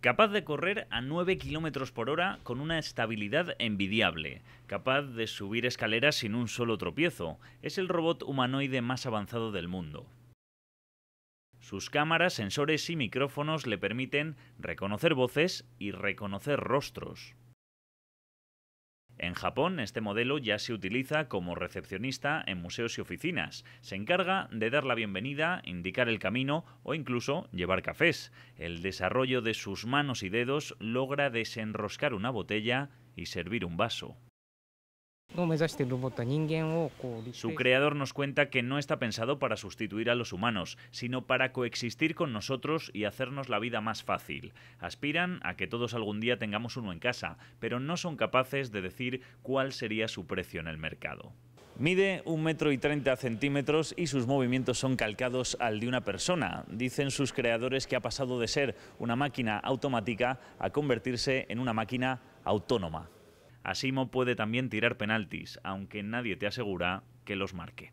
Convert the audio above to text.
Capaz de correr a 9 km por hora con una estabilidad envidiable, capaz de subir escaleras sin un solo tropiezo, es el robot humanoide más avanzado del mundo. Sus cámaras, sensores y micrófonos le permiten reconocer voces y reconocer rostros. En Japón, este modelo ya se utiliza como recepcionista en museos y oficinas. Se encarga de dar la bienvenida, indicar el camino o incluso llevar cafés. El desarrollo de sus manos y dedos logra desenroscar una botella y servir un vaso. Su creador nos cuenta que no está pensado para sustituir a los humanos, sino para coexistir con nosotros y hacernos la vida más fácil. Aspiran a que todos algún día tengamos uno en casa, pero no son capaces de decir cuál sería su precio en el mercado. Mide 1,30 m y sus movimientos son calcados al de una persona. Dicen sus creadores que ha pasado de ser una máquina automática a convertirse en una máquina autónoma. Asimo puede también tirar penaltis, aunque nadie te asegura que los marque.